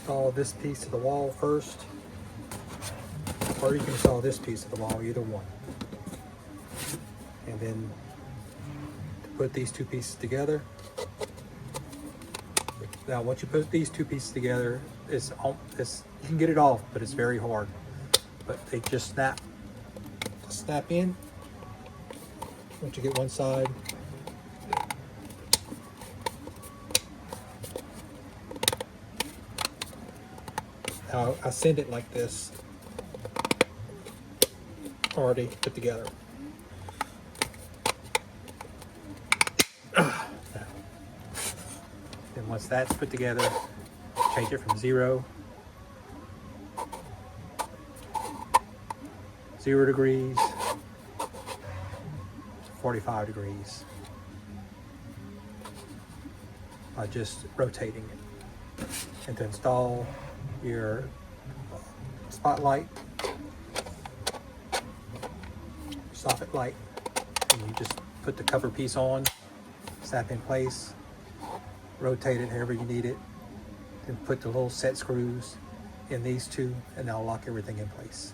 install this piece to the wall first, or you can install this piece to the wall, either one. And then to put these two pieces together. Now, once you put these two pieces together, it's you can get it off, but it's very hard. But they just snap in. Once you get one side, now I send it like this, already put together. Then once that's put together, change it from 0 degrees to 45 degrees by just rotating it. And to install your spotlight, soffit light, and you just put the cover piece on, snap in place, rotate it however you need it, then put the little set screws in these two, and that'll lock everything in place.